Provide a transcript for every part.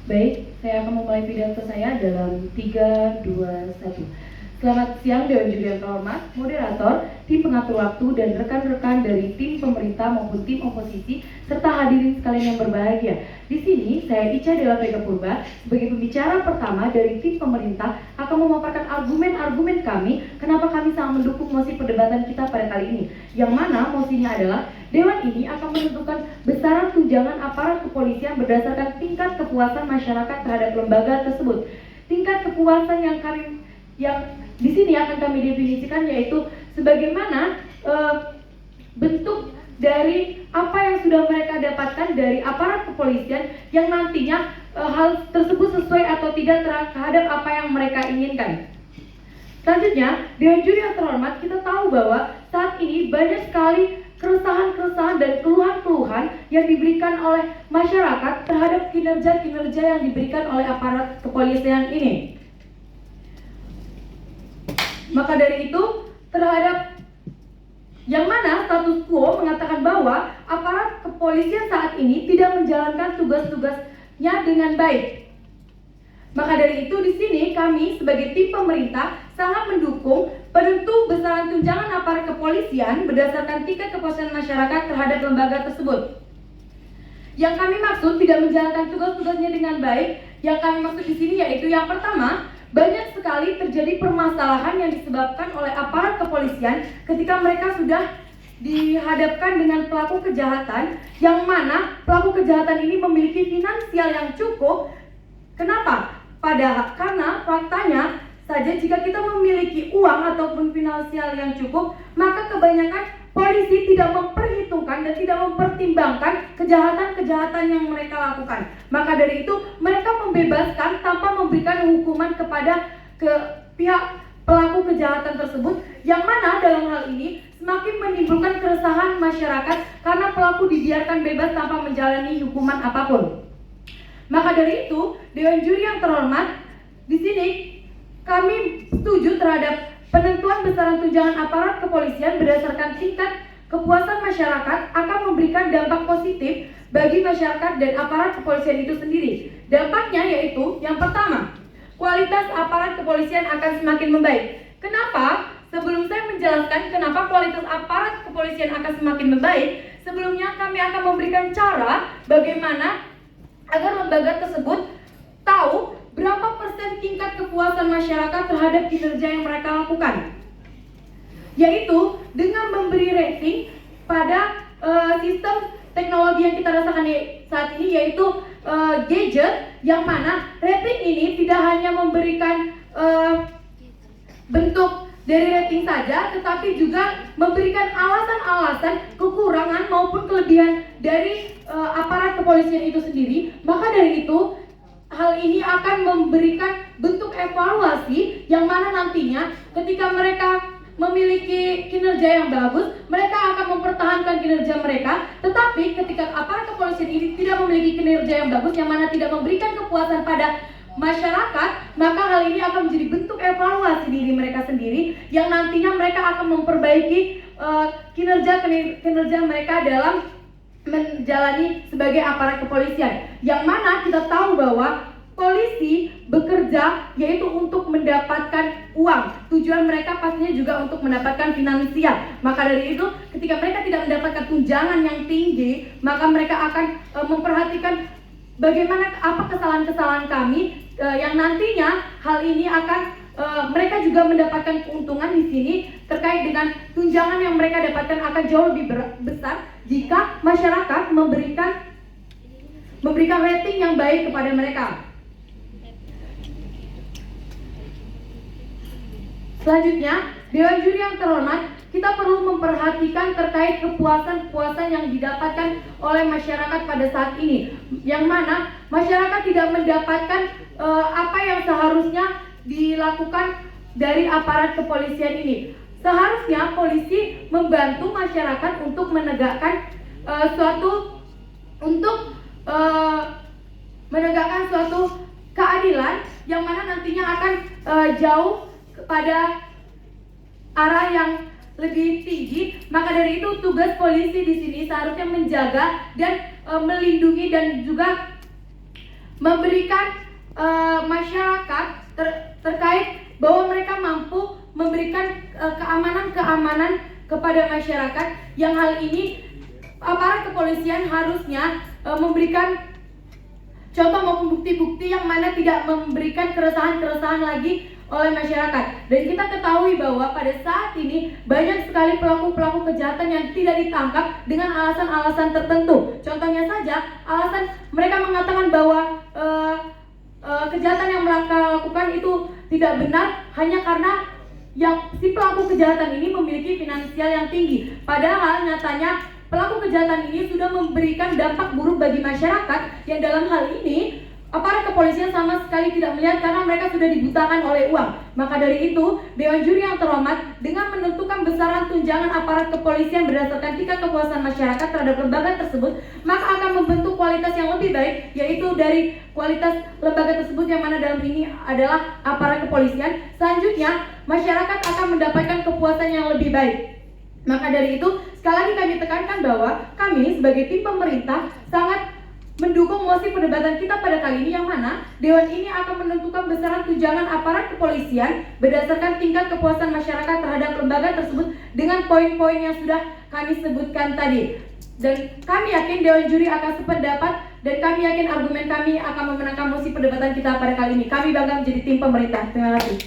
Baik, saya akan memulai pidato saya dalam 3, 2, 1. Selamat siang Dewan Juri yang terhormat, moderator, tim pengatur waktu, dan rekan-rekan dari tim pemerintah maupun tim oposisi, serta hadirin sekalian yang berbahagia. Di sini, saya Ica Dewa Vega Purba, sebagai pembicara pertama dari tim pemerintah, akan memaparkan argumen-argumen kami, kenapa kami sangat mendukung mosi perdebatan kita pada kali ini. Yang mana mosinya adalah, Dewan ini akan menentukan besaran tunjangan aparat kepolisian berdasarkan tingkat kepuasan masyarakat terhadap lembaga tersebut. Tingkat kepuasan yang di sini akan kami definisikan yaitu sebagaimana bentuk dari apa yang sudah mereka dapatkan dari aparat kepolisian yang nantinya hal tersebut sesuai atau tidak terhadap apa yang mereka inginkan. Selanjutnya, Dewan Juri yang terhormat, kita tahu bahwa saat ini banyak sekali keresahan-keresahan dan keluhan-keluhan yang diberikan oleh masyarakat terhadap kinerja-kinerja yang diberikan oleh aparat kepolisian ini. Maka dari itu, terhadap yang mana status quo mengatakan bahwa aparat kepolisian saat ini tidak menjalankan tugas-tugasnya dengan baik. Maka dari itu di sini kami sebagai tim pemerintah sangat mendukung penentu besaran tunjangan aparat kepolisian berdasarkan tingkat kepuasan masyarakat terhadap lembaga tersebut. Yang kami maksud tidak menjalankan tugas-tugasnya dengan baik, yang kami maksud di sini yaitu yang pertama, banyak sekali terjadi permasalahan yang disebabkan oleh aparat kepolisian ketika mereka sudah dihadapkan dengan pelaku kejahatan, yang mana pelaku kejahatan ini memiliki finansial yang cukup. Kenapa? Karena faktanya saja jika kita memiliki uang ataupun finansial yang cukup, maka kebanyakan polisi tidak memperhitungkan dan tidak mempertimbangkan kejahatan-kejahatan yang mereka lakukan. Maka dari itu mereka membebaskan tanpa memberikan hukuman kepada pihak pelaku kejahatan tersebut, yang mana dalam hal ini semakin menimbulkan keresahan masyarakat karena pelaku dibiarkan bebas tanpa menjalani hukuman apapun. Maka dari itu, Dewan Juri yang terhormat, di sini kami setuju terhadap penentuan besaran tunjangan aparat kepolisian berdasarkan tingkat kepuasan masyarakat akan memberikan dampak positif bagi masyarakat dan aparat kepolisian itu sendiri. Dampaknya yaitu yang pertama, kualitas aparat kepolisian akan semakin membaik. Kenapa? Sebelum saya menjelaskan kenapa kualitas aparat kepolisian akan semakin membaik, sebelumnya kami akan memberikan cara bagaimana agar lembaga tersebut tahu berapa persen tingkat kepuasan masyarakat terhadap kinerja yang mereka lakukan, yaitu dengan memberi rating pada sistem teknologi yang kita rasakan saat ini, yaitu gadget, yang mana rating ini tidak hanya memberikan bentuk dari rating saja, tetapi juga memberikan alasan-alasan kekurangan maupun kelebihan dari aparat kepolisian itu sendiri. Maka dari itu, hal ini akan memberikan bentuk evaluasi yang mana nantinya ketika mereka memiliki kinerja yang bagus, mereka akan mempertahankan kinerja mereka. Tetapi ketika aparat kepolisian ini tidak memiliki kinerja yang bagus, yang mana tidak memberikan kepuasan pada masyarakat, maka hal ini akan menjadi bentuk evaluasi diri mereka sendiri, yang nantinya mereka akan memperbaiki kinerja mereka dalam menjalani sebagai aparat kepolisian. Yang mana kita tahu bahwa polisi bekerja yaitu untuk mendapatkan uang. Tujuan mereka pastinya juga untuk mendapatkan finansial. Maka dari itu, ketika mereka tidak mendapatkan tunjangan yang tinggi, maka mereka akan memperhatikan bagaimana apa kesalahan-kesalahan kami, yang nantinya hal ini akan mereka juga mendapatkan keuntungan di sini terkait dengan tunjangan yang mereka dapatkan akan jauh lebih besar jika masyarakat memberikan rating yang baik kepada mereka. Selanjutnya, Dewan Juri yang terhormat, kita perlu memperhatikan terkait kepuasan-kepuasan yang didapatkan oleh masyarakat pada saat ini, yang mana masyarakat tidak mendapatkan apa yang seharusnya dilakukan dari aparat kepolisian ini. Seharusnya polisi membantu masyarakat untuk menegakkan suatu keadilan, yang mana nantinya akan jauh kepada arah yang lebih tinggi, maka dari itu tugas polisi di sini seharusnya menjaga dan melindungi dan juga memberikan masyarakat terkait bahwa mereka mampu memberikan keamanan kepada masyarakat, yang hal ini aparat kepolisian harusnya memberikan contoh maupun bukti-bukti yang mana tidak memberikan keresahan-keresahan lagi oleh masyarakat. Dan kita ketahui bahwa pada saat ini banyak sekali pelaku-pelaku kejahatan yang tidak ditangkap dengan alasan-alasan tertentu. Contohnya saja, alasan mereka mengatakan bahwa kejahatan yang mereka lakukan itu tidak benar hanya karena yang si pelaku kejahatan ini memiliki finansial yang tinggi. Padahal nyatanya pelaku kejahatan ini sudah memberikan dampak buruk bagi masyarakat, yang dalam hal ini aparat kepolisian sama sekali tidak melihat karena mereka sudah dibutakan oleh uang. Maka dari itu, Dewan Juri yang terhormat dengan menentukan besaran tunjangan aparat kepolisian berdasarkan tingkat kepuasan masyarakat terhadap lembaga tersebut, maka akan membentuk kualitas yang lebih baik, yaitu dari kualitas lembaga tersebut yang mana dalam ini adalah aparat kepolisian. Selanjutnya, masyarakat akan mendapatkan kepuasan yang lebih baik. Maka dari itu, sekali lagi kami tekankan bahwa kami sebagai tim pemerintah sangat mendukung mosi perdebatan kita pada kali ini, yang mana Dewan ini akan menentukan besaran tunjangan aparat kepolisian berdasarkan tingkat kepuasan masyarakat terhadap lembaga tersebut dengan poin-poin yang sudah kami sebutkan tadi. Dan kami yakin Dewan Juri akan sependapat, dan kami yakin argumen kami akan memenangkan mosi perdebatan kita pada kali ini. Kami bangga menjadi tim pemerintah. Terima kasih.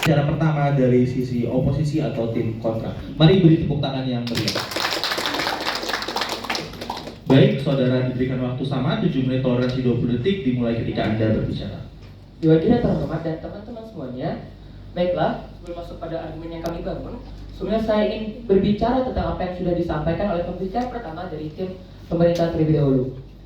Cara pertama dari sisi oposisi atau tim kontra. Mari beri tepuk tangan yang meriah. Baik, saudara diberikan waktu sama 7 menit toleransi 20 detik dimulai ketika Anda berbicara. Dewan Juri terhormat dan teman-teman semuanya, baiklah, sebelum masuk pada argumen yang kami bangun, sebenarnya saya ingin berbicara tentang apa yang sudah disampaikan oleh pembicara pertama dari tim pemerintah terlebih dahulu.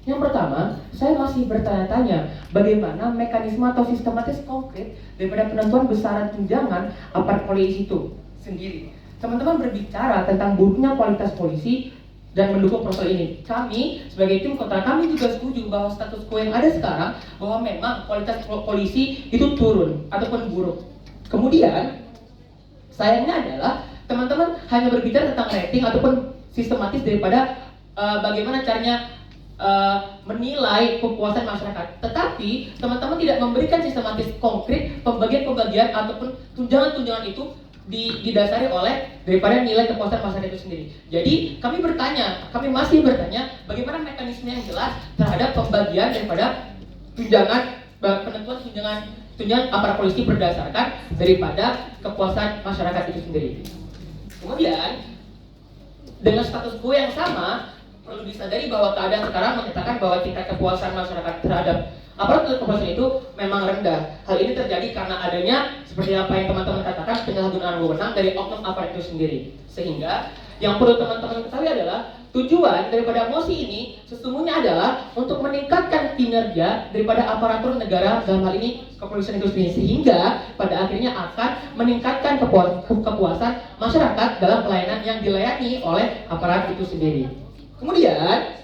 Yang pertama, saya masih bertanya-tanya bagaimana mekanisme atau sistematis konkret daripada penentuan besaran tunjangan aparat polisi itu sendiri. Teman-teman berbicara tentang buruknya kualitas polisi dan mendukung proposal ini. Kami sebagai tim kontra, kami juga setuju bahwa status quo yang ada sekarang, bahwa memang kualitas polisi itu turun ataupun buruk. Kemudian sayangnya adalah teman-teman hanya berbicara tentang rating ataupun sistematis daripada bagaimana caranya menilai kepuasan masyarakat. Tetapi teman-teman tidak memberikan sistematis konkret pembagian-pembagian ataupun tunjangan-tunjangan itu didasari oleh daripada nilai kepuasan masyarakat itu sendiri. Jadi kami masih bertanya bagaimana mekanisme yang jelas terhadap pembagian daripada tunjangan, penentuan tunjangan aparat polisi berdasarkan daripada kepuasan masyarakat itu sendiri. Kemudian dengan status quo yang sama, perlu disadari bahwa keadaan sekarang menyatakan bahwa tingkat kepuasan masyarakat terhadap aparat kepolisian itu memang rendah. Hal ini terjadi karena adanya seperti apa yang teman-teman katakan, penyalahgunaan wewenang dari oknum aparat itu sendiri. Sehingga yang perlu teman-teman ketahui adalah tujuan daripada mosi ini sesungguhnya adalah untuk meningkatkan kinerja daripada aparatur negara, dalam hal ini kepolisian itu sendiri, sehingga pada akhirnya akan meningkatkan kepuasan masyarakat dalam pelayanan yang dilayani oleh aparat itu sendiri. Kemudian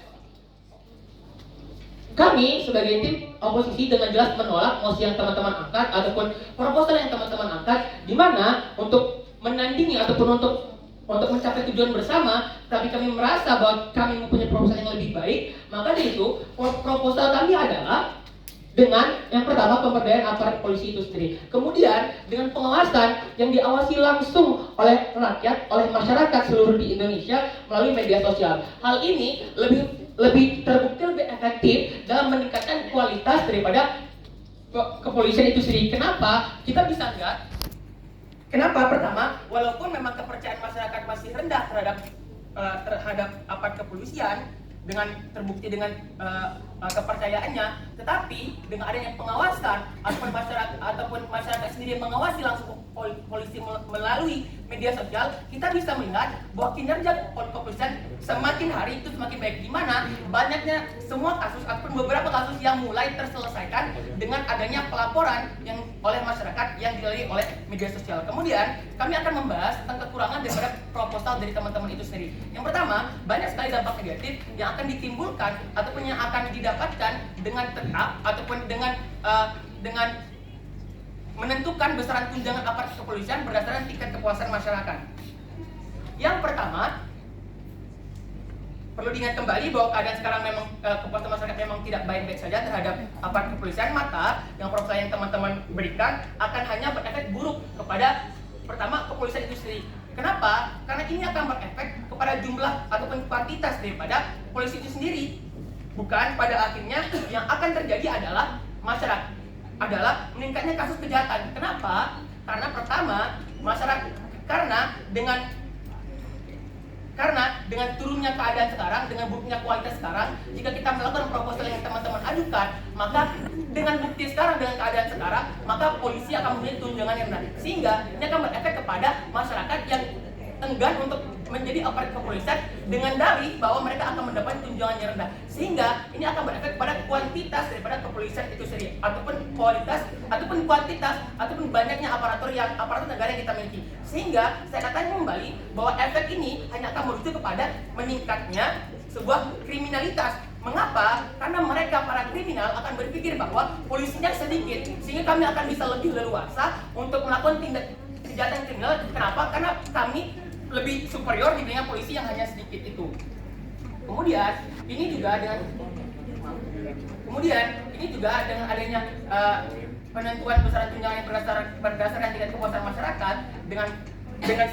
kami sebagai tim oposisi dengan jelas menolak mosi yang teman-teman angkat ataupun proposal yang teman-teman angkat, di mana untuk menandingi ataupun untuk mencapai tujuan bersama, tapi kami merasa bahwa kami mempunyai proposal yang lebih baik. Maka dari itu proposal kami adalah dengan yang pertama pemberdayaan aparat polisi itu sendiri, kemudian dengan pengawasan yang diawasi langsung oleh rakyat, oleh masyarakat seluruh di Indonesia melalui media sosial. Hal ini lebih terbukti lebih efektif dalam meningkatkan kualitas daripada kepolisian itu sendiri. Kenapa? Kita bisa lihat kenapa. Pertama, walaupun memang kepercayaan masyarakat masih rendah terhadap aparat kepolisian, dengan terbukti dengan kepercayaannya, tetapi dengan adanya pengawasan ataupun masyarakat sendiri mengawasi langsung polisi melalui media sosial, kita bisa melihat bahwa kinerja kepolisian semakin hari itu semakin baik, di mana banyaknya semua kasus ataupun beberapa kasus yang mulai terselesaikan dengan adanya pelaporan yang oleh masyarakat yang dilalui oleh media sosial. Kemudian kami akan membahas tentang kekurangan daripada proposal dari teman-teman itu sendiri. Yang pertama, banyak sekali dampak negatif yang akan ditimbulkan ataupun yang akan didapatkan dengan tetap ataupun dengan menentukan besaran tunjangan aparat kepolisian berdasarkan tingkat kepuasan masyarakat. Yang pertama, perlu diingat kembali bahwa keadaan sekarang memang kepuasan masyarakat memang tidak baik-baik saja terhadap aparat kepolisian, maka yang proposal yang teman-teman berikan akan hanya berefek buruk kepada pertama kepolisian itu sendiri. Kenapa? Karena ini akan berefek kepada jumlah ataupun kuantitas daripada polisi itu sendiri. Bukan pada akhirnya yang akan terjadi adalah masyarakat adalah meningkatnya kasus kejahatan. Kenapa? Karena pertama masyarakat karena dengan turunnya keadaan sekarang, dengan buruknya kualitas sekarang, jika kita melakukan proposal yang teman-teman ajukan, maka dengan bukti sekarang, dengan keadaan sekarang, maka polisi akan memiliki tunjangan yang rendah. Sehingga ini akan berefek kepada masyarakat yang enggan untuk menjadi aparat kepolisian dengan dalih bahwa mereka akan mendapat tunjangan yang rendah. Sehingga ini akan berefek pada kuantitas daripada kepolisian itu sendiri, ataupun kualitas, ataupun kuantitas, ataupun banyaknya aparatur negara yang kita miliki. Sehingga saya katakan kembali bahwa efek ini hanya akan merujuk kepada meningkatnya sebuah kriminalitas. Mengapa? Karena mereka para kriminal akan berpikir bahwa polisinya sedikit, sehingga kami akan bisa lebih leluasa untuk melakukan tindak kejahatan kriminal. Kenapa? Karena kami lebih superior dibandingkan polisi yang hanya sedikit itu. Kemudian ini juga dengan adanya penentuan besaran tunjangan yang berdasarkan tingkat kepuasan masyarakat dengan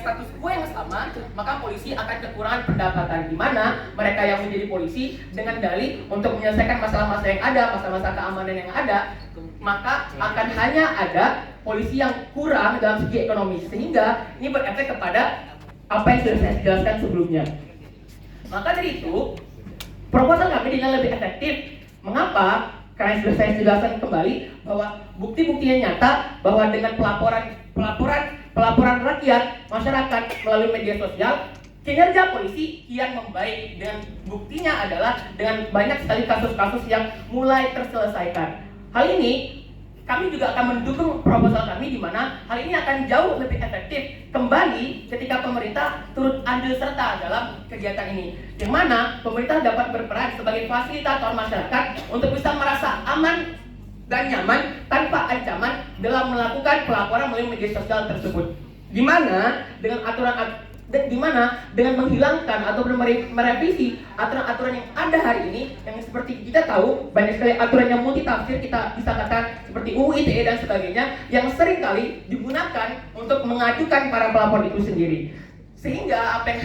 status quo yang sama, maka polisi akan kekurangan pendapatan, di mana mereka yang menjadi polisi dengan dalih untuk menyelesaikan masalah-masalah yang ada, masalah-masalah keamanan yang ada, maka akan hanya ada polisi yang kurang dalam segi ekonomi, sehingga ini berefek kepada apa yang sudah saya jelaskan sebelumnya. Maka dari itu, proposal kami dinilai lebih efektif. Mengapa? Karena sudah saya jelaskan kembali bahwa bukti-buktinya nyata bahwa dengan pelaporan rakyat, masyarakat melalui media sosial, kinerja polisi kian membaik, dan buktinya adalah dengan banyak sekali kasus-kasus yang mulai terselesaikan. Hal ini kami juga akan mendukung proposal kami, di mana hal ini akan jauh lebih efektif kembali ketika pemerintah turut andil serta dalam kegiatan ini, yang mana pemerintah dapat berperan sebagai fasilitator masyarakat untuk bisa merasa aman dan nyaman tanpa ancaman dalam melakukan pelaporan melalui media sosial tersebut. Di mana dengan menghilangkan atau merevisi aturan-aturan yang ada hari ini, yang seperti kita tahu banyak sekali aturan yang multitafsir, kita bisa katakan seperti UU ITE dan sebagainya, yang seringkali digunakan untuk mengajukan para pelapor itu sendiri. Sehingga apa yang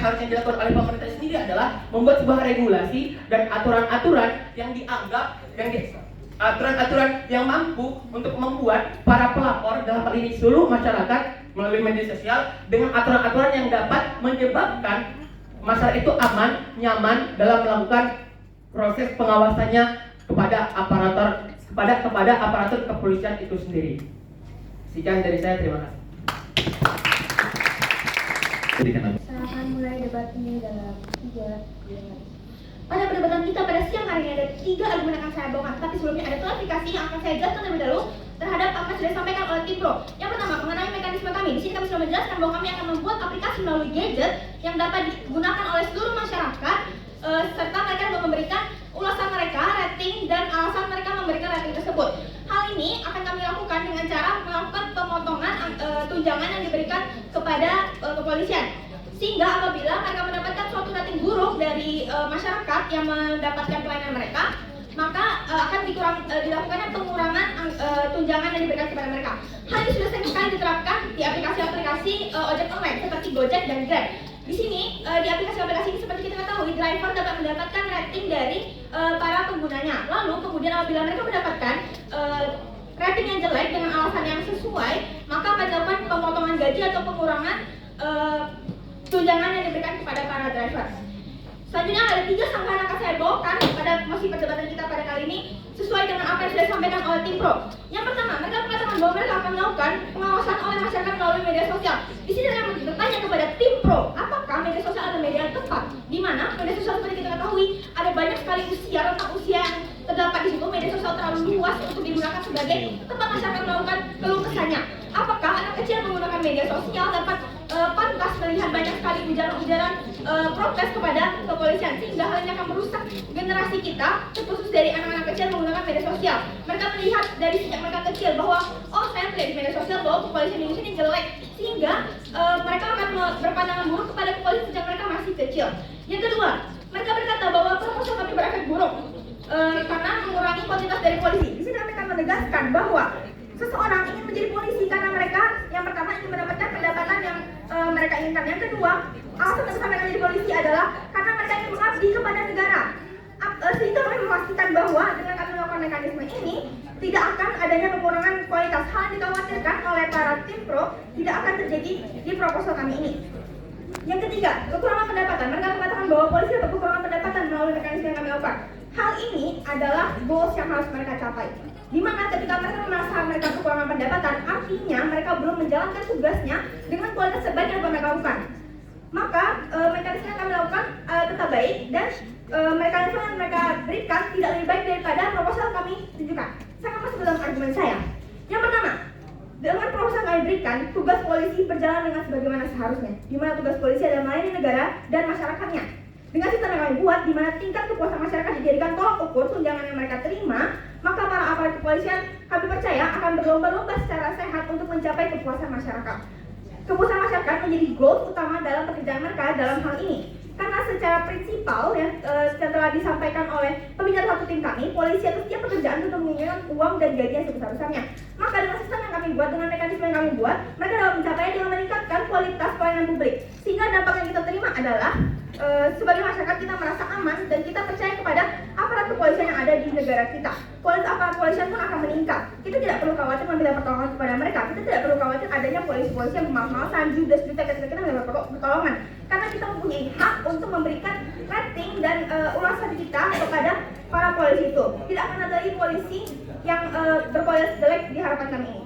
harusnya dilakukan oleh pemerintah sendiri adalah membuat sebuah regulasi dan aturan-aturan yang dianggap aturan-aturan yang mampu untuk membuat para pelapor, dalam hal ini seluruh masyarakat melalui media sosial, dengan aturan-aturan yang dapat menyebabkan masyarakat itu aman, nyaman dalam melakukan proses pengawasannya kepada aparatur kepolisian itu sendiri. Sekian dari saya, terima kasih. Saya akan mulai debat ini dalam 3 bulan. Pada perdebatan kita pada siang hari ini ada 3 argumen yang akan saya bawakan, tapi sebelumnya ada klarifikasi yang akan saya jelaskan terlebih dahulu terhadap apa yang sudah disampaikan oleh tim Pro. Yang pertama, mengenai mekanisme kami. Di sini kami sudah menjelaskan bahwa kami akan membuat aplikasi melalui gadget yang dapat digunakan oleh seluruh masyarakat, serta mereka dapat memberikan ulasan mereka, rating, dan alasan mereka memberikan rating tersebut. Hal ini akan kami lakukan dengan cara melakukan pemotongan tunjangan yang diberikan kepada kepolisian. Sehingga apabila mereka mendapatkan suatu rating buruk dari masyarakat yang mendapatkan pelayanan mereka, maka akan dilakukannya pengurangan tunjangan yang diberikan kepada mereka. Hal ini sudah sering sekali diterapkan di aplikasi-aplikasi ojek online seperti Gojek dan Grab. Di sini di aplikasi-aplikasi ini seperti kita ketahui, driver dapat mendapatkan rating dari para penggunanya. Lalu kemudian apabila mereka mendapatkan rating yang jelek dengan alasan yang sesuai, maka akan dilakukan pemotongan gaji atau pengurangan tunjangan yang diberikan kepada para driver. Selanjutnya ada 3 sanggahan akan saya bawakan pada masih perdebatan kita pada kali ini sesuai dengan apa yang sudah disampaikan oleh tim Pro. Yang pertama, mereka mengatakan bahwa mereka akan melakukan pengawasan oleh masyarakat melalui media sosial. Di sini saya bertanya kepada tim Pro, apakah media sosial adalah media yang tepat? Di mana media sosial seperti kita ketahui ada banyak sekali rentang usia yang terdapat di situ. Media sosial terlalu luas untuk digunakan sebagai tempat masyarakat melakukan keluh kesahnya. Apakah anak kecil menggunakan media sosial dapat pantas melihat banyak sekali ujaran-ujaran protes kepada kepolisian, sehingga hal ini akan merusak generasi kita, terkhusus dari anak-anak kecil menggunakan media sosial. Mereka melihat dari sejak mereka kecil bahwa oh saya melihat di media sosial bahwa kepolisian Indonesia ini jelek, sehingga mereka akan berpandangan buruk kepada kepolisian sejak mereka masih kecil. Yang kedua, mereka berkata bahwa proposal kami berefek buruk karena mengurangi kuantitas dari polisi. Di sini kami akan menegaskan bahwa seseorang ingin menjadi polisi karena mereka yang pertama ingin mendapatkan pendapatan yang mereka inginkan. Yang kedua, alasan terbesar mereka menjadi polisi adalah karena mereka ingin mengabdi kepada negara. Sehingga kami memastikan bahwa dengan kami melakukan mekanisme ini tidak akan adanya pengurangan kualitas. Hal yang dikhawatirkan oleh para tim pro tidak akan terjadi di proposal kami ini. Yang ketiga, kekurangan pendapatan. Mereka mengatakan bahwa polisi dapat kekurangan pendapatan melalui mekanisme yang kami lakukan. Hal ini adalah goals yang harus mereka capai. Di mana ketika mereka merasa mereka kekurangan pendapatan, artinya mereka belum menjalankan tugasnya dengan kualitas terbaik yang mereka lakukan. Maka mekanisme yang kami lakukan tetap baik dan mekanisme yang mereka berikan tidak lebih baik daripada proposal kami tunjukkan. Saya akan masuk dalam argumen saya. Yang pertama, dengan proposal kami berikan, tugas polisi berjalan dengan sebagaimana seharusnya, di mana tugas polisi adalah melayani negara dan masyarakatnya. Dengan sistem yang kami buat, di mana tingkat kepuasan masyarakat dijadikan tolak ukur tunjangan yang mereka terima, maka para aparat kepolisian kami percaya akan berlomba-lomba secara sehat untuk mencapai kepuasan masyarakat. Kepuasan masyarakat menjadi goal utama dalam pekerjaan mereka dalam hal ini. Karena secara prinsipal yang telah disampaikan oleh pembicara satu tim kami, polisi atau setiap pekerjaan untuk menginginkan uang dan gaji yang sebesar-besarnya. Maka dengan sistem yang kami buat, dengan mekanisme yang kami buat, mereka dapat mencapai dengan meningkatkan kualitas pelayanan publik. Sehingga dampak yang kita terima adalah sebagai masyarakat kita merasa aman dan kita percaya kepada aparat kepolisian yang ada di negara kita. Kualitas aparat kepolisian pun akan meningkat. Kita tidak perlu khawatir meminta pertolongan kepada mereka. Kita tidak perlu khawatir adanya polisi-polisi yang bermalas-malasan, judes-judes ketika kita minta pertolongan. Karena kita mempunyai hak untuk memberikan rating dan ulasan kita kepada para polisi itu. Tidak akan ada lagi polisi yang berkualitas jelek di harapan kami ini.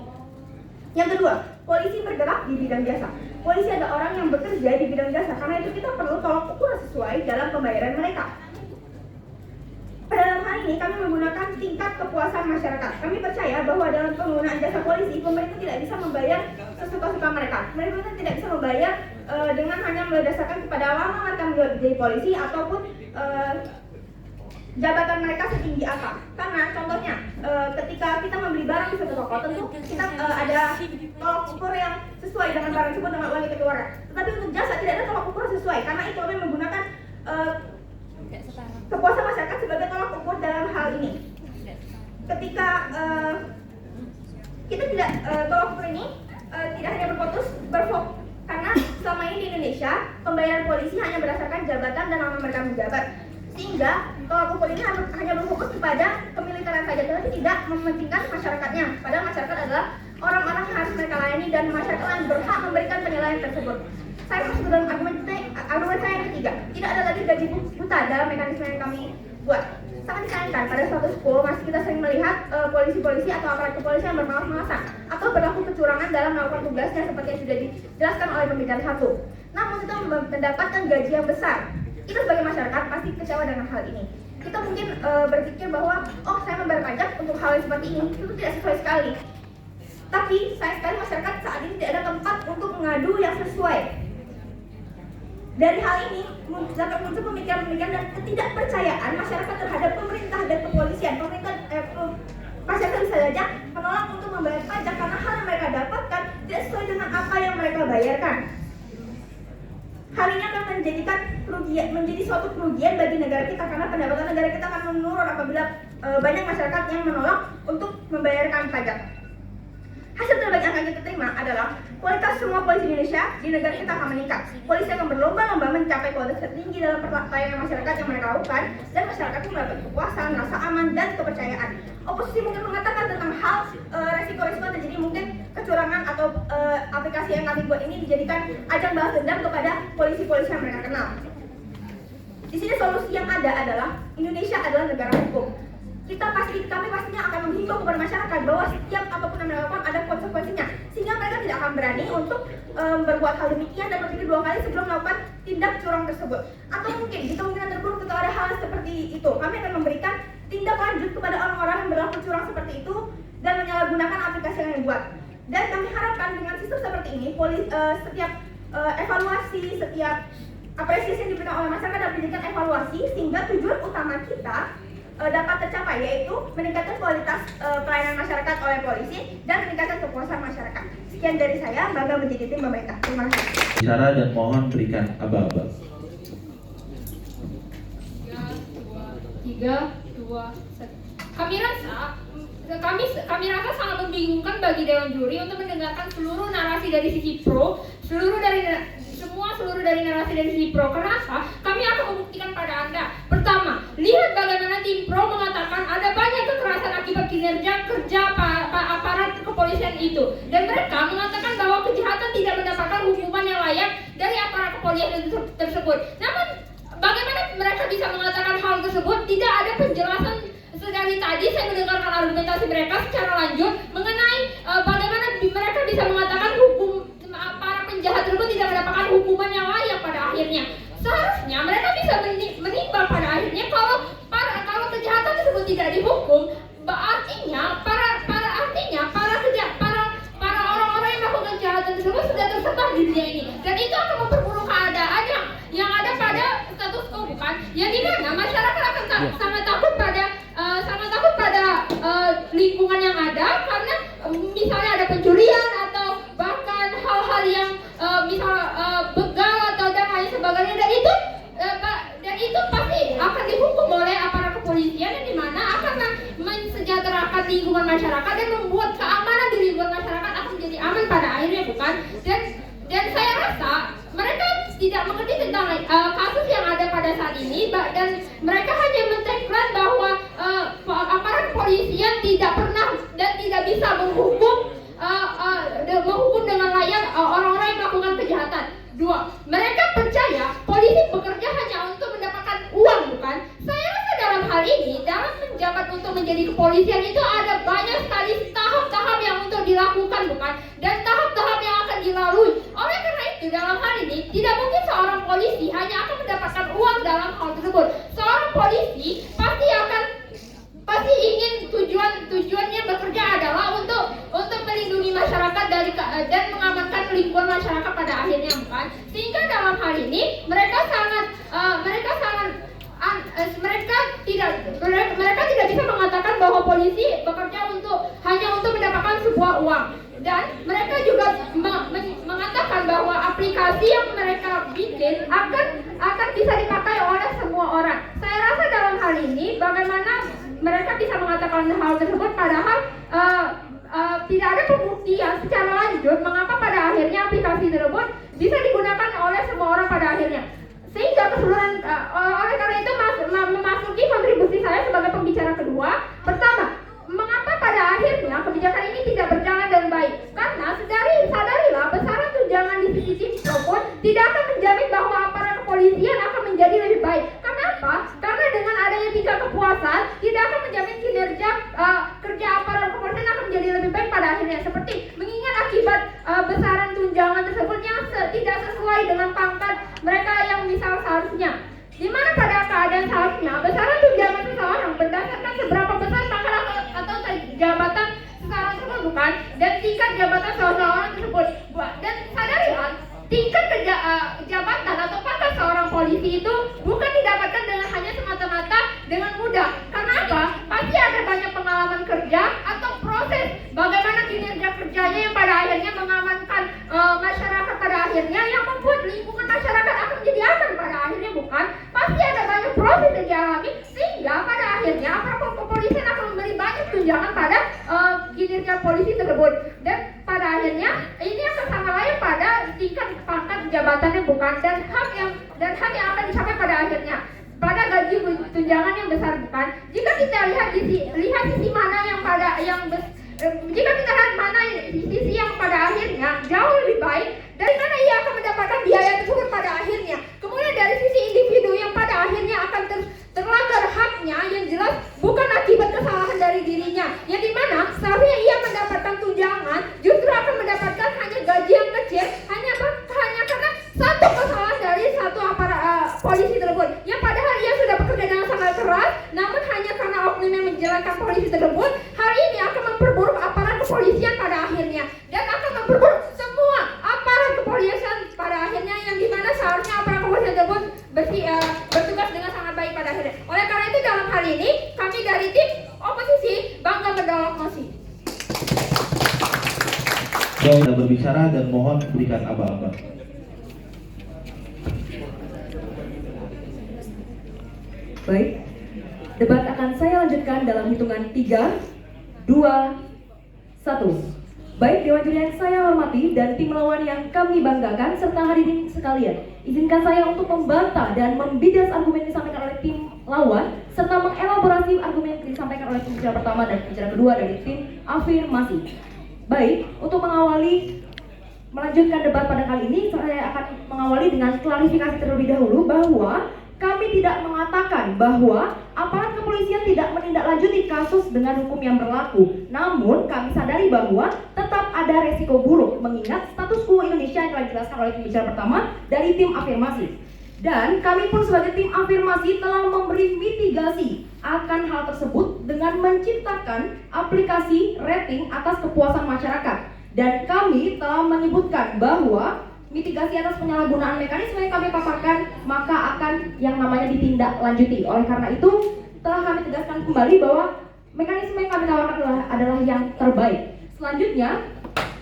Yang kedua, polisi bergerak di bidang jasa. Polisi adalah orang yang bekerja di bidang jasa, karena itu kita perlu tolak ukur sesuai dalam pembayaran mereka. Pada dalam hal ini kami menggunakan tingkat kepuasan masyarakat. Kami percaya bahwa dalam penggunaan jasa polisi, pemerintah tidak bisa membayar sesuka-suka mereka. Pemerintah tidak bisa membayar dengan hanya berdasarkan kepada lama mereka menjadi polisi ataupun jabatan mereka setinggi apa. Karena contohnya ketika kita membeli barang di suatu toko, tentu kita ada tolak ukur yang sesuai dengan barang tersebut dengan uang kita keluarkan. Tetapi untuk jasa tidak ada tolak ukur sesuai, karena itu kami menggunakan kepuasan masyarakat sebagai tolak ukur dalam hal ini. Ketika kita tidak tolak ukur ini tidak hanya berfokus karena selama ini di Indonesia pembayaran polisi hanya berdasarkan jabatan dan lama mereka menjabat, sehingga tolak ukur ini hanya berfokus kepada kemiliteran saja, tetapi tidak mementingkan masyarakatnya. Padahal masyarakat adalah orang-orang yang harus mereka layani dan masyarakat yang berhak memberikan penilaian tersebut. Saya masuk ke dalam argumen saya yang ketiga. Tidak ada lagi gaji buta dalam mekanisme yang kami buat. Sangat disayangkan pada status quo masih kita sering melihat polisi-polisi atau aparat kepolisian yang bermalas-malasan atau berlaku kecurangan dalam melakukan tugasnya seperti yang sudah dijelaskan oleh pembicara satu. Namun kita mendapatkan gaji yang besar. Kita sebagai masyarakat pasti kecewa dengan hal ini. Kita mungkin berpikir bahwa oh saya membayar pajak untuk hal yang seperti ini, itu tidak sesuai sekali. Tapi sayang sekali masyarakat saat ini tidak ada tempat untuk mengadu yang sesuai. Dari hal ini dapat muncul pemikiran-pemikiran dan ketidakpercayaan masyarakat terhadap pemerintah dan kepolisian. Masyarakat bisa saja menolak untuk membayar pajak karena hal yang mereka dapatkan tidak sesuai dengan apa yang mereka bayarkan. Hal ini akan menjadi suatu kerugian bagi negara kita karena pendapatan negara kita akan menurun apabila banyak masyarakat yang menolak untuk membayarkan pajak. Hasil terbaik yang akan kita terima adalah kualitas semua polisi Indonesia di negara kita akan meningkat. Polisi akan berlomba-lomba mencapai kualitas tertinggi dalam pelayanan masyarakat yang mereka lakukan, dan masyarakat pun mendapat kepuasan, rasa aman, dan kepercayaan. Oposisi mungkin mengatakan tentang hal resiko-resiko terjadi mungkin kecurangan atau aplikasi yang kami buat ini dijadikan ajang balas dendam kepada polisi-polisi yang mereka kenal. Di sini solusi yang ada adalah Indonesia adalah negara hukum. Kami pastinya akan menghimbau kepada masyarakat bahwa setiap apapun yang mereka lakukan ada konsekuensinya, sehingga mereka tidak akan berani untuk berbuat hal demikian dan berpikir dua kali sebelum melakukan tindak curang tersebut. Atau mungkin di kemungkinan terburuk ketika ada hal seperti itu, kami akan memberikan tindak lanjut kepada orang-orang yang berlaku curang seperti itu dan menyalahgunakan aplikasi yang dibuat. Dan kami harapkan dengan sistem seperti ini, setiap evaluasi setiap apresiasi yang diberikan oleh masyarakat dapat dijadikan evaluasi sehingga tujuan utama kita dapat tercapai, yaitu meningkatkan kualitas pelayanan masyarakat oleh polisi dan meningkatkan kepuasan masyarakat. Sekian dari saya, bangga menjadi tim pemerintah. Terima kasih. Bicara dan mohon berikan aba-aba. 3, 2, 1. Kami rasa sangat membingungkan bagi Dewan Juri untuk mendengarkan seluruh narasi dari sisi pro, seluruh dari narasi dari sisi pro. Kenapa? Kami akan membuktikan pada Anda. Pertama, lihat bagaimana tim pro mengatakan ada banyak kekerasan akibat kinerja kerja aparat kepolisian itu, dan mereka mengatakan bahwa kejahatan tidak mendapatkan hukuman yang layak dari aparat kepolisian tersebut. Namun, bagaimana mereka bisa mengatakan hal tersebut? Tidak ada penjelasan. Dari tadi saya mendengarkan argumentasi mereka secara lanjut mengenai bagaimana mereka bisa mengatakan para penjahat tersebut tidak mendapatkan hukuman yang layak pada akhirnya. Seharusnya mereka bisa menimbang pada akhirnya kalau kejahatan tersebut tidak dihukum, artinya para orang-orang yang melakukan kejahatan tersebut sudah tersebar di dunia ini, dan itu akan memperburuk keadaan yang ada pada status quo, bukan? Yang dimana masyarakat akan sangat takut pada lingkungan yang ada, karena misalnya ada pencurian atau bahkan hal-hal yang begal atau dan lain sebagainya, dan itu pasti akan dihukum oleh aparat kepolisian, yang dimana akan mensejahterakan lingkungan masyarakat dan membuat keamanan di lingkungan masyarakat akan menjadi aman pada akhirnya, bukan? Dan saya rasa mereka tidak mengerti tentang kasus yang ada pada saat ini, dan mereka hanya men-tagline bahwa aparat kepolisian tidak pernah dan tidak bisa menghukum dengan layak orang-orang yang melakukan kejahatan. 2, mereka percaya polisi bekerja hanya untuk mendapatkan uang, bukan? Saya rasa dalam hal ini, dalam menjabat untuk menjadi kepolisian itu ada banyak sekali tahap-tahap yang untuk dilakukan, bukan? Dan tahap-tahap yang akan dilalui. Oleh karena itu, dalam hal ini tidak mungkin seorang polisi hanya akan mendapatkan uang dalam hal tersebut. Seorang polisi pasti ingin tujuannya bekerja adalah untuk melindungi masyarakat dan mengamankan lingkungan masyarakat pada akhirnya, bukan? Sehingga dalam hal ini mereka tidak bisa mengatakan bahwa polisi bekerja hanya untuk mendapatkan sebuah uang, dan mereka juga mengatakan bahwa aplikasi yang mereka bikin akan bisa dipakai oleh semua orang. Saya rasa dalam hal ini bagaimana mereka bisa mengatakan hal tersebut padahal tidak ada pembuktian secara lanjut mengapa pada akhirnya aplikasi tersebut bisa digunakan oleh semua orang pada akhirnya. Sehingga keseluruhan oleh karena itu memasuki kontribusi saya sebagai pembicara kedua. Pertama, mengapa pada akhirnya kebijakan ini tidak berjalan dengan baik? Karena sadarilah besaran tunjangan di sisi tim tersebut tidak akan menjamin bahwa aparat kepolisian akan menjadi lebih baik. Kenapa? Karena dengan adanya tingkat kepuasan tidak akan menjamin kinerja kerja aparat kepolisian akan menjadi lebih baik pada akhirnya. Seperti mengingat akibat besaran tunjangan tersebut yang tidak sesuai dengan pangkat mereka yang misal seharusnya. Di mana pada keadaan seharusnya besaran tunjangan seseorang berdasarkan seberapa besar pangkat atau jabatan seseorang tersebut, bukan? Dan tingkat jabatan seseorang tersebut. Dan sadarilah tingkat jabatan atau pangkat seorang polisi itu bukan didapatkan dengan hanya semata-mata dengan mudah. Karena apa? Pasti ada banyak pengalaman kerja atau proses bagaimana kinerja kerjanya yang pada akhirnya mengamankan masyarakat pada akhirnya, yang membuat lingkungan masyarakat akan menjadi aman pada akhirnya, bukan? Pasti ada banyak proses yang dialami sehingga pada akhirnya aparat kepolisian akan memberi banyak tunjangan pada kinerja polisi tersebut, dan pada akhirnya ini akan sangat layak pada tingkat pangkat jabatannya, bukan? Dan hak yang akan dicapai pada akhirnya pada gaji tunjangan yang besar, bukan? Jika kita lihat sisi mana jika kita lihat mana sisi yang pada akhirnya jauh lebih baik, dari mana ia akan mendapatkan biaya tersebut pada akhirnya. Kemudian dari sisi individu yang pada akhirnya akan terlanggar haknya yang jelas bukan akibat kesalahan dari dirinya, yang dimana seharusnya ia mendapatkan tunjangan justru akan mendapatkan hanya gaji yang kecil hanya karena satu kesalahan dari satu aparat polisi tersebut, yang padahal ia sudah bekerja dengan sangat keras, namun hanya karena oknum yang menjalankan polisi tersebut, hal ini akan memperburuk aparat kepolisian pada akhirnya, dan akan memperburuk semua aparat kepolisian pada bertugas dengan sangat baik pada akhirnya. Oleh karena itu dalam hal ini kami dari tim oposisi bangga menolak mosi. Saya berbicara dan mohon berikan aba-aba. Baik, debat akan saya lanjutkan dalam hitungan 3, 2, 1. Baik Dewan Juri yang saya hormati dan tim lawan yang kami banggakan serta hadirin sekalian, izinkan saya untuk membantah dan membidas argumen yang disampaikan oleh tim lawan serta mengelaborasi argumen yang disampaikan oleh pembicara pertama dan pembicara kedua dari tim afirmasi. Baik, untuk melanjutkan debat pada kali ini, saya akan mengawali dengan klarifikasi terlebih dahulu bahwa kami tidak mengatakan bahwa aparat kepolisian tidak menindaklanjuti kasus dengan hukum yang berlaku. Namun, kami sadari bahwa tetap ada resiko buruk mengingat status quo Indonesia yang telah dijelaskan oleh pembicara pertama dari tim afirmasi. Dan kami pun sebagai tim afirmasi telah memberi mitigasi akan hal tersebut dengan menciptakan aplikasi rating atas kepuasan masyarakat. Dan kami telah menyebutkan bahwa mitigasi atas penyalahgunaan mekanisme yang kami paparkan maka akan yang namanya ditindaklanjuti. Oleh karena itu telah kami tegaskan kembali bahwa mekanisme yang kami tawarkan adalah yang terbaik. Selanjutnya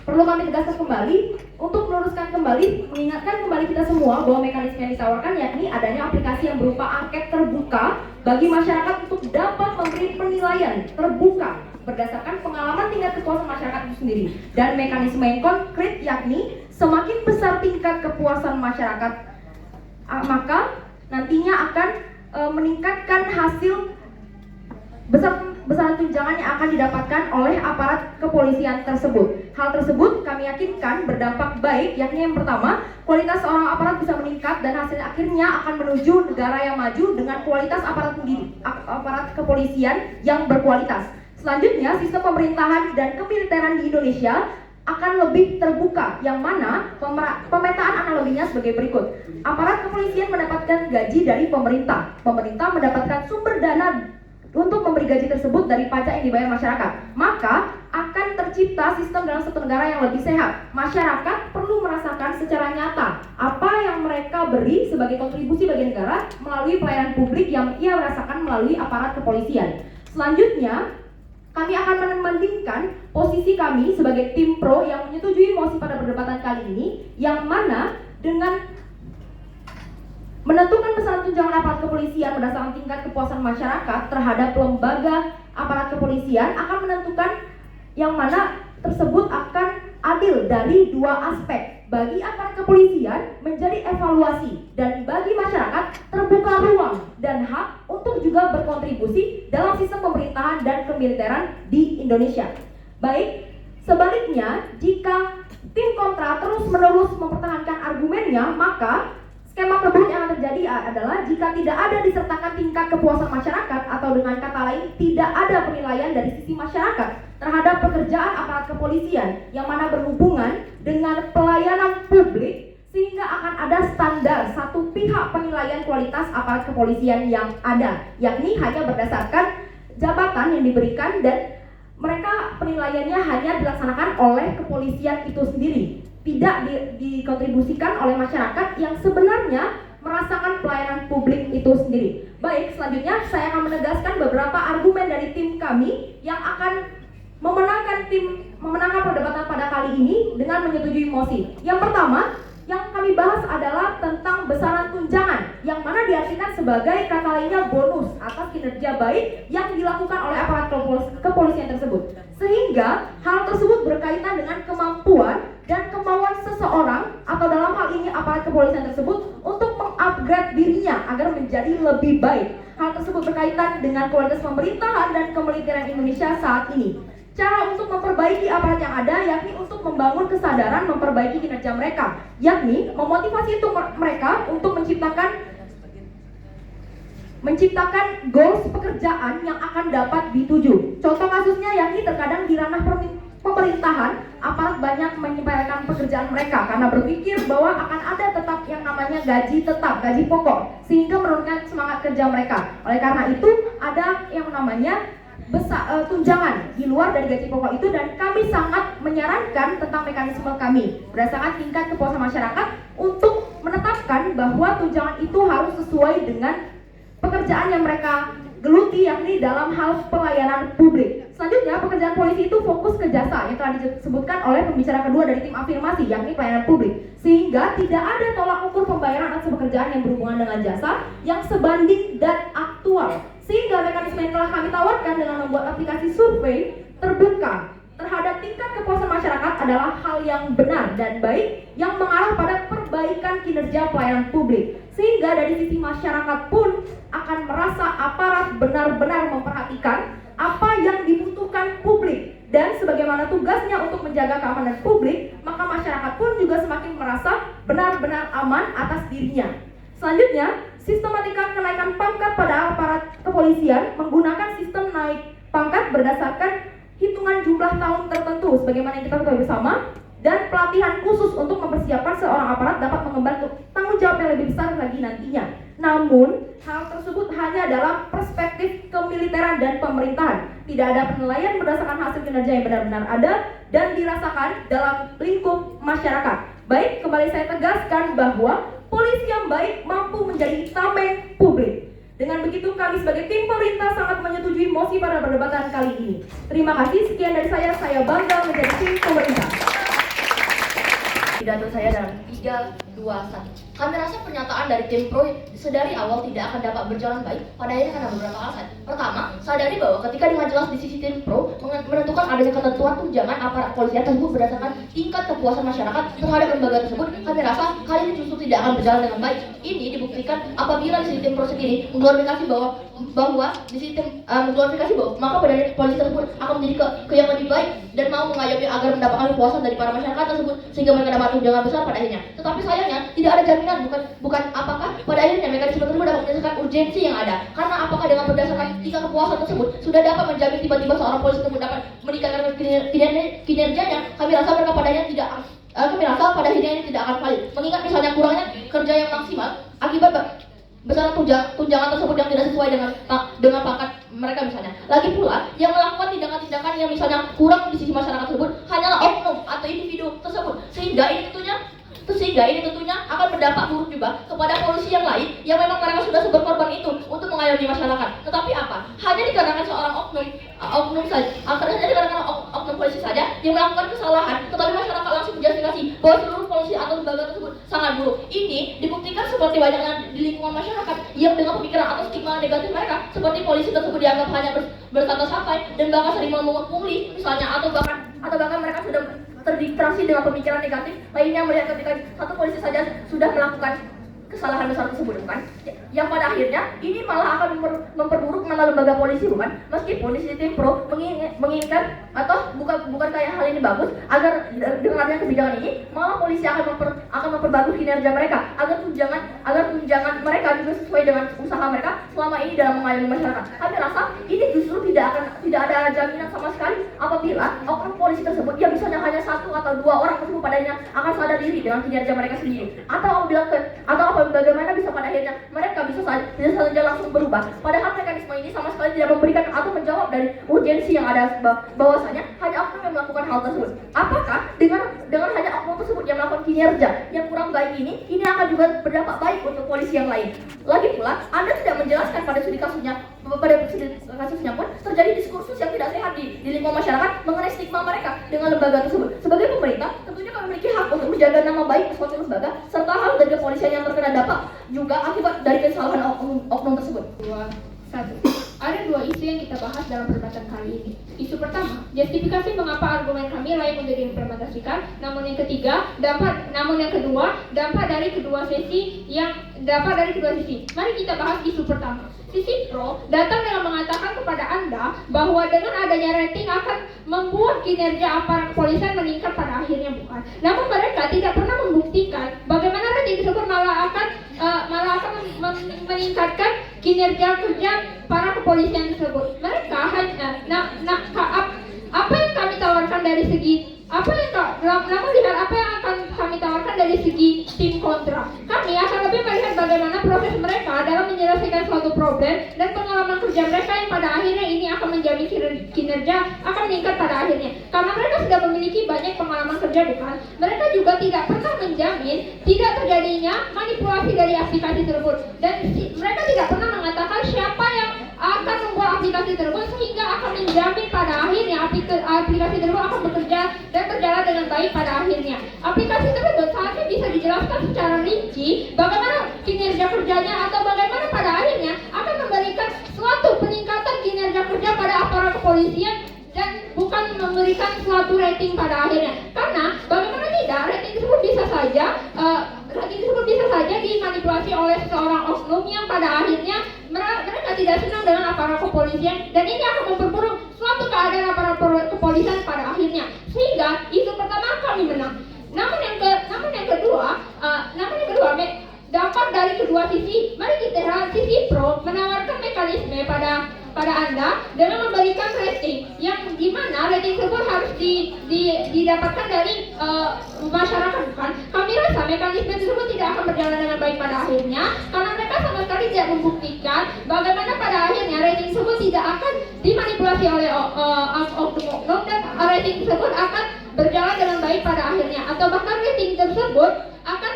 perlu kami tegaskan kembali untuk meluruskan kembali, mengingatkan kembali kita semua bahwa mekanisme yang ditawarkan yakni adanya aplikasi yang berupa angket terbuka bagi masyarakat untuk dapat memberi penilaian terbuka berdasarkan pengalaman tingkat kepuasan masyarakat itu sendiri, dan mekanisme yang konkret yakni semakin besar tingkat kepuasan masyarakat maka nantinya akan meningkatkan hasil besaran tunjangan yang akan didapatkan oleh aparat kepolisian tersebut. Hal tersebut kami yakinkan berdampak baik, yakni yang pertama, kualitas seorang aparat bisa meningkat dan hasil akhirnya akan menuju negara yang maju dengan kualitas aparat kepolisian yang berkualitas. Selanjutnya, sistem pemerintahan dan kemiliteran di Indonesia akan lebih terbuka, yang mana pemetaan analoginya sebagai berikut. Aparat kepolisian mendapatkan gaji dari pemerintah. Pemerintah mendapatkan sumber dana untuk memberi gaji tersebut dari pajak yang dibayar masyarakat. Maka akan tercipta sistem dalam satu negara yang lebih sehat. Masyarakat perlu merasakan secara nyata apa yang mereka beri sebagai kontribusi bagi negara melalui pelayanan publik yang ia rasakan melalui aparat kepolisian. Selanjutnya, kami akan membandingkan posisi kami sebagai tim pro yang menyetujui mosi pada perdebatan kali ini, yang mana dengan menentukan besaran tunjangan aparat kepolisian berdasarkan tingkat kepuasan masyarakat terhadap lembaga aparat kepolisian akan menentukan yang mana tersebut akan adil dari dua aspek. Bagi aparat kepolisian menjadi evaluasi, dan bagi masyarakat terbuka ruang dan hak untuk juga berkontribusi dalam sistem pemerintahan dan kemiliteran di Indonesia. Baik, sebaliknya jika tim kontra terus-menerus mempertahankan argumennya, maka skema tersebut yang akan terjadi adalah jika tidak ada disertakan tingkat kepuasan masyarakat, atau dengan kata lain tidak ada penilaian dari sisi masyarakat terhadap pekerjaan aparat kepolisian yang mana berhubungan dengan pelayanan publik, sehingga akan ada standar satu pihak penilaian kualitas aparat kepolisian yang ada, yakni hanya berdasarkan jabatan yang diberikan dan mereka penilaiannya hanya dilaksanakan oleh kepolisian itu sendiri, tidak dikontribusikan oleh masyarakat yang sebenarnya merasakan pelayanan publik itu sendiri. Baik, selanjutnya saya akan menegaskan beberapa argumen dari tim kami yang akan memenangkan perdebatan pada kali ini dengan menyetujui mosi. Yang pertama, yang kami bahas adalah tentang besaran tunjangan, yang mana diartikan sebagai kata lainnya bonus atas kinerja baik yang dilakukan oleh aparat kepolisian tersebut. Sehingga hal tersebut berkaitan dengan kemampuan dan kemauan seseorang, atau dalam hal ini aparat kepolisian tersebut, untuk mengupgrade dirinya agar menjadi lebih baik. Hal tersebut berkaitan dengan kualitas pemerintahan dan kemiliteran Indonesia saat ini. Cara untuk memperbaiki aparat yang ada yakni untuk membangun kesadaran memperbaiki kinerja mereka, yakni memotivasi mereka untuk menciptakan goals pekerjaan yang akan dapat dituju. Contoh kasusnya yakni terkadang di ranah pemerintahan, aparat banyak menyepelekan pekerjaan mereka karena berpikir bahwa akan ada tetap yang namanya gaji tetap, gaji pokok, sehingga menurunkan semangat kerja mereka. Oleh karena itu ada yang namanya tunjangan di luar dari gaji pokok itu, dan kami sangat menyarankan tentang mekanisme kami berdasarkan tingkat kepuasan masyarakat untuk menetapkan bahwa tunjangan itu harus sesuai dengan pekerjaan yang mereka geluti, yakni dalam hal pelayanan publik. Selanjutnya, pekerjaan polisi itu fokus ke jasa yang telah disebutkan oleh pembicara kedua dari tim afirmasi, yakni pelayanan publik, sehingga tidak ada tolak ukur pembayaran atas pekerjaan yang berhubungan dengan jasa yang sebanding dan aktual. Sehingga mekanisme yang telah kami tawarkan dengan membuat aplikasi survei terbuka terhadap tingkat kepuasan masyarakat adalah hal yang benar dan baik yang mengarah pada perbaikan kinerja pelayanan publik, sehingga dari sisi masyarakat pun akan merasa aparat benar-benar memperhatikan apa yang dibutuhkan publik, dan sebagaimana tugasnya untuk menjaga keamanan publik, maka masyarakat pun juga semakin merasa benar-benar aman atas dirinya. Selanjutnya, sistematika kenaikan pangkat pada aparat kepolisian menggunakan sistem naik pangkat berdasarkan hitungan jumlah tahun tertentu sebagaimana yang kita ketahui bersama, dan pelatihan khusus untuk mempersiapkan seorang aparat dapat mengemban tanggung jawab yang lebih besar lagi nantinya. Namun, hal tersebut hanya dalam perspektif kemiliteran dan pemerintahan. Tidak ada penilaian berdasarkan hasil kinerja yang benar-benar ada dan dirasakan dalam lingkup masyarakat. Baik, kembali saya tegaskan bahwa polisi yang baik mampu menjadi tameng publik. Dengan begitu, kami sebagai tim pemerintah sangat menyetujui mosi pada perdebatan kali ini. Terima kasih, sekian dari saya bangga menjadi tim pemerintah. Pidato saya dalam 3, 2, 1. Kami rasa pernyataan dari tim pro sedari awal tidak akan dapat berjalan baik pada akhirnya karena beberapa alasan. Pertama, sadari bahwa ketika dengan jelas di sisi tim pro menentukan adanya ketentuan tunjangan aparat polisian tersebut berdasarkan tingkat kepuasan masyarakat terhadap lembaga tersebut, kami rasa kali ini justru tidak akan berjalan dengan baik. Ini dibuktikan apabila di sisi tim pro sendiri mengglorifikasi bahwa di sisi tim mengglorifikasi bahwa maka pada polisi tersebut akan menjadi ke yang lebih baik dan mau mengayomi agar mendapatkan kepuasan dari para masyarakat tersebut sehingga mereka dapat tunjangan besar pada akhirnya. Tetapi sayangnya tidak ada jaminan bukan apakah pada akhirnya mekanisme tersebut dapat berdasarkan urgensi yang ada. Karena apakah dengan berdasarkan tingkat kepuasan tersebut sudah dapat menjamin tiba-tiba seorang polisi tersebut dapat meningkatkan kinerjanya, kami rasa mereka pada akhirnya ini tidak akan valid. Mengingat misalnya kurangnya kerja yang maksimal akibat besar tunjangan tersebut yang tidak sesuai dengan pangkat mereka misalnya. Lagi pula, yang melakukan tindakan-tindakan yang misalnya kurang di sisi masyarakat tersebut hanyalah oknum atau individu tersebut, sehingga ini tentunya akan berdampak buruk juga kepada polisi yang lain yang memang mereka sudah berkorban itu untuk mengayomi masyarakat. Tetapi apa? Hanya dikarenakan seorang oknum saja, hanya dikarenakan oknum polisi saja yang melakukan kesalahan, tetapi masyarakat langsung menjustifikasi bahwa seluruh polisi atau lembaga tersebut sangat buruk. Ini dibuktikan seperti banyaknya di lingkungan masyarakat yang dengan pemikiran atau stigma negatif mereka, seperti polisi tersebut dianggap hanya berkata sampai dan bahkan sering memungkuli misalnya, atau bahkan mereka sudah terdistraksi dengan pemikiran negatif lainnya melihat ketika satu polisi saja sudah melakukan kesalahan besar tersebut, bukan? Yang pada akhirnya ini malah akan memperburuk nama lembaga polisi, bukan? Meskipun di sisi tim pro menginginkan atau bukan kayak hal ini bagus agar dengan adanya kebijakan ini malah polisi akan memperbagus kinerja mereka agar tunjangan mereka juga sesuai dengan usaha mereka selama ini dalam mengayomi masyarakat. Kami rasa ini justru tidak ada jaminan sama sekali apabila oknum polisi tersebut yang misalnya hanya 1 atau 2 orang tersebut padanya akan sadar diri dengan kinerja mereka sendiri, atau bagaimana bisa pada akhirnya mereka bisa saja langsung berubah, padahal mekanisme ini sama sekali tidak memberikan atau menjawab dari urgensi yang ada bahwasanya hanya oknum yang melakukan hal tersebut. Apakah dengan hanya oknum tersebut yang melakukan kinerja yang kurang baik ini akan juga berdampak baik untuk polisi yang lain? Lagi pula, Anda tidak menjelaskan pada studi kasusnya pun terjadi diskursus yang tidak sehat di lingkungan masyarakat mengenai stigma mereka dengan lembaga tersebut. Sebagai pemerintah, tentunya kami memiliki hak untuk menjaga nama baik suatu lembaga serta hal dari kepolisian yang terkena dampak juga akibat dari kesalahan oknum tersebut. 2, 1. Ada 2 isu yang kita bahas dalam perdebatan kali ini. Isu pertama, justifikasi mengapa argumen kami layak untuk diimplementasikan. Namun yang kedua, dampak dari kedua sisi. Mari kita bahas isu pertama. Sisi pro datang dengan mengatakan kepada Anda bahwa dengan adanya rating akan membuat kinerja aparat kepolisian meningkat pada akhirnya, bukan. Namun mereka tidak pernah membuktikan bagaimana rating tersebut malah akan meningkatkan kinerja kerja para kepolisian tersebut. Mereka hanya apa yang kami tawarkan dari segi namun lihat apa yang akan kami tawarkan dari segi tim kontra. Kami akan lebih melihat bagaimana proses mereka dalam menyelesaikan suatu problem dan pengalaman kerja mereka yang pada akhirnya ini akan menjamin kinerja akan meningkat pada akhirnya. Karena mereka sudah memiliki banyak pengalaman kerja, bukan? Mereka juga tidak pernah menjamin tidak terjadinya manipulasi dari aplikasi tersebut, dan mereka tidak pernah mengatakan siapa yang akan membuat aplikasi tersebut, sehingga akan menjamin pada akhirnya aplikasi tersebut akan bekerja dan berjalan dengan baik pada akhirnya. Aplikasi tersebut seharusnya bisa dijelaskan secara rinci bagaimana kinerja kerjanya, atau bagaimana pada akhirnya akan memberikan suatu peningkatan kinerja kerja pada aparat kepolisian, dan bukan memberikan suatu rating pada akhirnya. Karena bagaimana tidak, rating tersebut bisa saja dimanipulasi oleh seorang oknum yang pada akhirnya mereka tidak senang dengan aparat kepolisian, dan ini akan memperburuk suatu keadaan aparat kepolisian pada akhirnya. Sehingga isu pertama kami menang. Namun yang kedua, dampak dari kedua sisi, mari kita lihat sisi pro menawarkan mekanisme pada Anda dengan memberikan rating yang dimana rating tersebut harus didapatkan dari masyarakat, bukan? Kami rasa mekanisme tersebut tidak akan berjalan dengan baik pada akhirnya, karena mereka sama sekali tidak membuktikan bagaimana pada akhirnya rating tersebut tidak akan dimanipulasi oleh oknum, dan rating tersebut akan berjalan dengan baik pada akhirnya, atau bahkan rating tersebut akan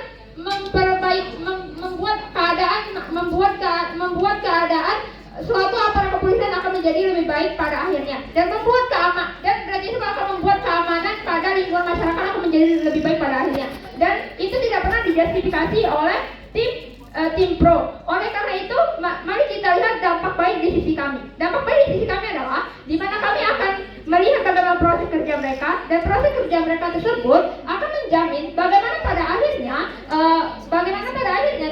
membuat keadaan suatu aparat kepolisian akan menjadi lebih baik pada akhirnya, dan rating tersebut akan membuat keamanan pada lingkungan masyarakat akan menjadi lebih baik pada akhirnya, dan itu tidak pernah dijustifikasi oleh tim pro. Oleh karena itu, mari kita lihat dampak baik di sisi kami. Dampak baik di sisi kami adalah di mana kami akan melihat bagaimana proses kerja mereka, dan proses kerja mereka tersebut akan menjamin bagaimana pada akhirnya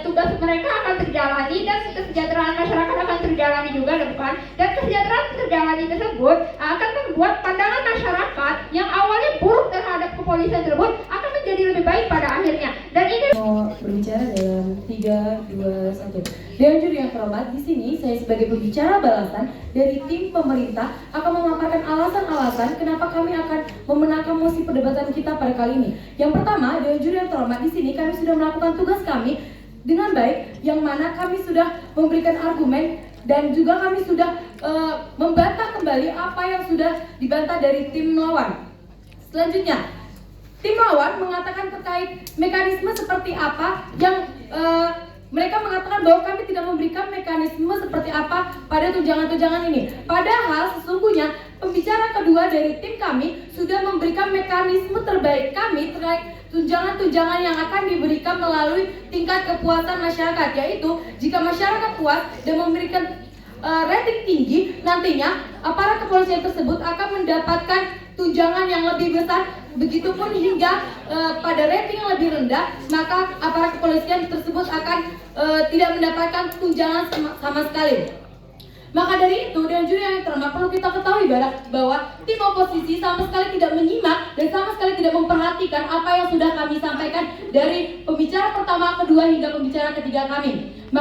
tugas mereka akan terjalani, dan kesejahteraan masyarakat akan terjalani juga, bukan? Dan kesejahteraan terjalani tersebut akan membuat pandangan masyarakat yang awalnya buruk terhadap kepolisian tersebut akan menjadi lebih baik pada akhirnya. Dan ini mau berbicara dalam 3, 2, 1. Dewan juri yang terhormat, di sini saya sebagai pembicara balasan dari tim pemerintah akan memaparkan alasan-alasan kenapa kami akan memenangkan mosi perdebatan kita pada kali ini. Yang pertama, Dewan juri yang terhormat, di sini kami sudah melakukan tugas kami dengan baik, yang mana kami sudah memberikan argumen dan juga kami sudah membantah kembali apa yang sudah dibantah dari tim lawan. Selanjutnya, tim lawan mengatakan terkait mekanisme seperti apa yang mereka mengatakan bahwa kami tidak memberikan mekanisme seperti apa pada tunjangan-tunjangan ini. Padahal sesungguhnya pembicara kedua dari tim kami sudah memberikan mekanisme terbaik kami terkait tunjangan-tunjangan yang akan diberikan melalui tingkat kepuasan masyarakat, yaitu jika masyarakat puas dan memberikan rating tinggi, nantinya aparat kepolisian tersebut akan mendapatkan tunjangan yang lebih besar. Begitupun hingga pada rating yang lebih rendah, maka aparat kepolisian tersebut akan tidak mendapatkan tunjangan sama sekali. Maka dari itu, Dewan juri yang terhormat, perlu kita ketahui bahwa tim oposisi sama sekali tidak menyimak dan sama sekali tidak memperhatikan apa yang sudah kami sampaikan dari pembicara pertama, kedua hingga pembicara ketiga kami.